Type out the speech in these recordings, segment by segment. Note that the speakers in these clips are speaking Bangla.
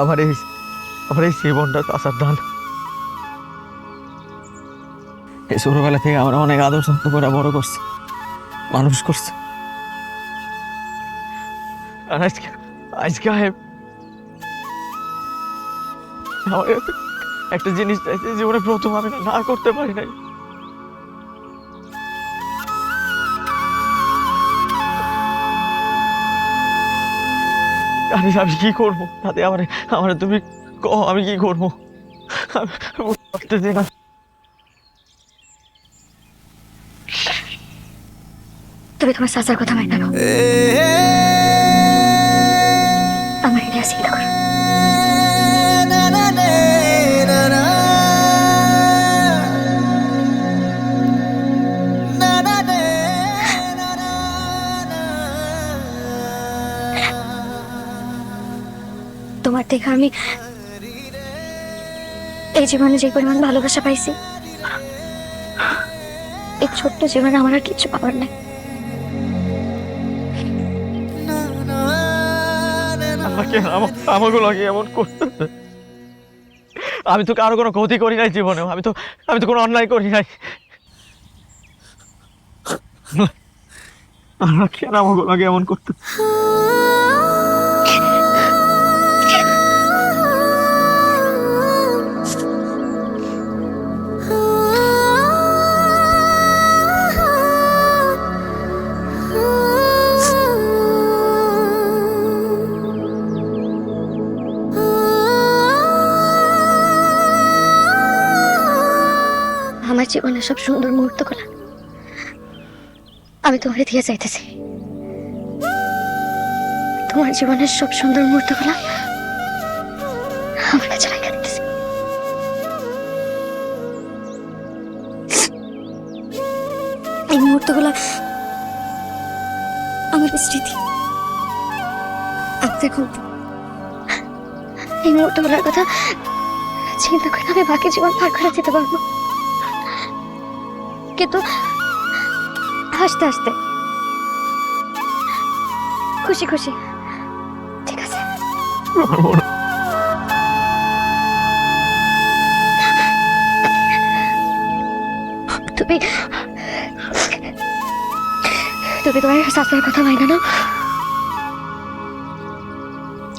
আমার এই আমার এই জীবনটা চাচার দান। এই ছোটবেলা থেকে আমরা অনেক আদর যত্ন করে বড় করছে, মানুষ করছে। আর আজকে আজকে আমার একটা জিনিস চাইছে, জীবনে প্রথম আমি না করতে পারি নাই। আমি কি করবো তাতে? আমার আমার তুমি কও আমি কি করবো? আমি বুঝতে পারতেছি না। তুমি তোমার চাচার কথা মাইনা নাও, আমার এটা চিন্তা করো। তোমার থেকে আমি এই জীবনে যে পরিমাণ ভালোবাসা পাইছি, এই ছোট্ট জীবনে আমার আর কিছু পাওয়ার নাই। আমাকে আমাকে লাগে এমন করতেছে। আমি তো কারো কোনো ক্ষতি করি নাই জীবনে, আমি তো কোনো অন্যায় করি নাই। আল্লাহ কেন আমাকে লাগে এমন করতে? আমার জীবনের সব সুন্দর মুহূর্তগুলো আমি তোমারে দিয়ে যাইতেছি। তোমার জীবনের সব সুন্দর মুহূর্তগুলো আমার কাছে রেখে দিতেছি। এই মুহূর্তগুলো আমার স্মৃতি। দেখো, এই মুহূর্তগুলোর কথা চিন্তা করে আমি বাকি জীবন পার করে যেতে পারবো, কিন্তু হাসতে হাসতে, খুশি খুশি। ঠিক আছে? তুমি তুমি তোমার শাস্ত্রের কথা মাইনা নাও,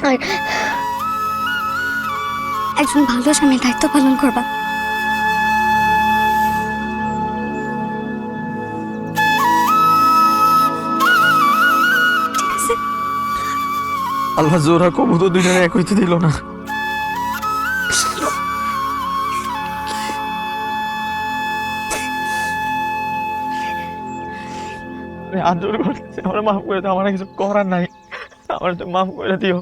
আর একজন ভালো স্বামীর দায়িত্ব পালন করবা। ঠিক আছে? আল্লাহ জোর আর কবুতর দুইটারে এক হইতে দিল না। আমি হাত জোর করতেছি, আমার মাফ করে দাও। আমার কিছু করার নাই, আমার তো মাফ করে দিও।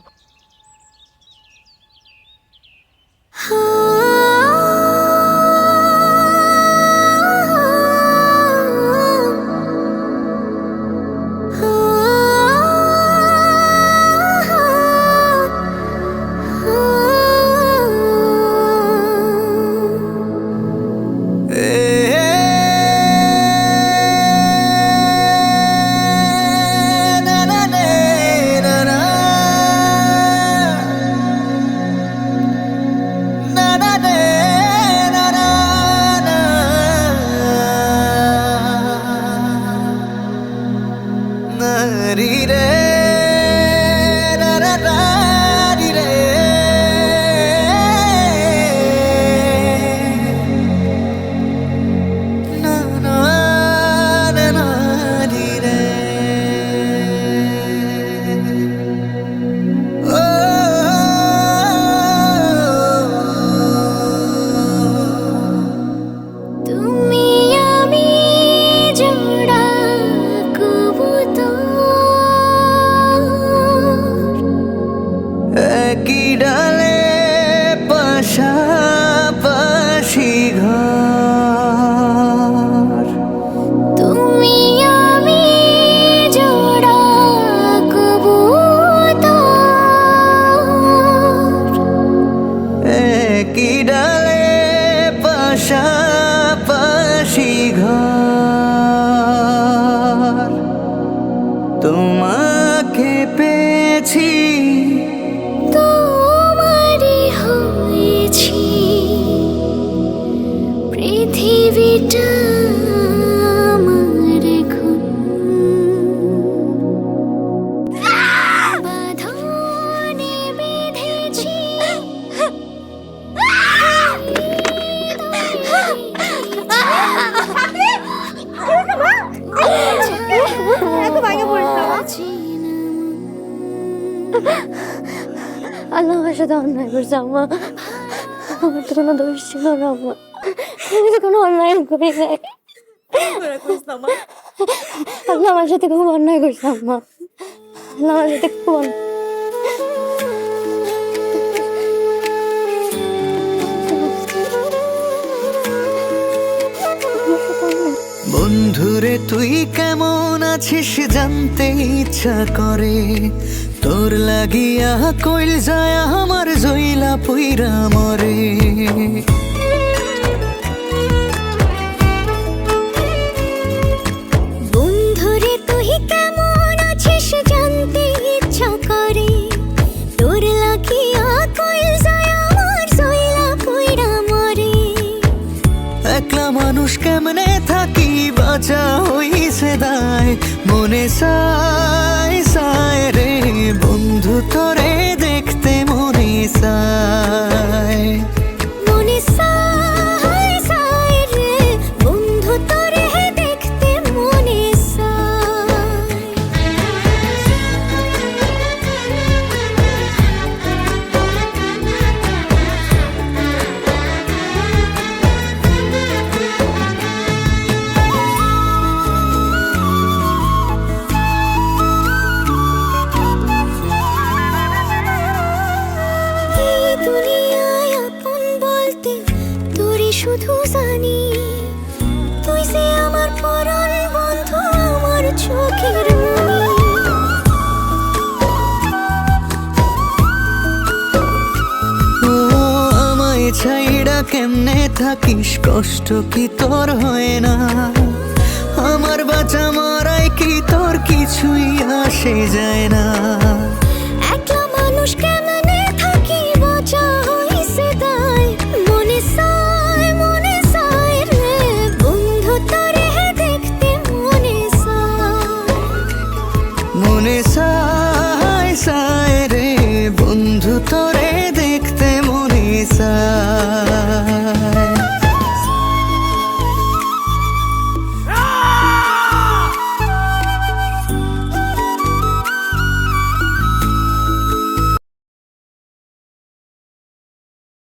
na na আল্লাহ আমার সাথে অন্যায় করছে আম্মা। আমার তো কোনো দোষ ছিল না আম্মা, আমি তো কোনো অন্যায় করি নাই। আল্লাহ আমার সাথে খুব অন্যায় করছে আম্মা, আল্লাহ আমার সাথে খুব বন্ধুরে তুই কেমন আছিস জানতে ইচ্ছা করে, তোর লাগিয়া কইল যায় আমার জইলা পুইরা মরে। বন্ধুরে তুই কেমন আছিস জানতে ইচ্ছা করে, তোর লাগিয়া কইল যায় আমার জইলা কইরা মরে। একলা মানুষ কেমনে থাকি বাঁচা হইছে দায়, মনে সায় সায় রে বন্ধু তোরে দেখতে মনে সায়। মনে সায় সায় রে বন্ধু তোরে দেখতে মনে সায়। এই দুনিয়ায় আপন বলতে তোরে শুধু জানি, তুই যে আমার পরাণ বন্ধু, আমার চোখের মনি। ও আমায় ছাইড়া কেমনে থাকিস, কষ্ট কি তোর হয় না? আমার বাঁচা মরাই কি তোর কিছুই আসে যায় না? একলা মানুষ কেমনে থাকি বাঁচা হইছে দায়, মনে সায় রে বন্ধু তোরে দেখতে মনে সায়। মনে সায় সায় রে বন্ধু তোর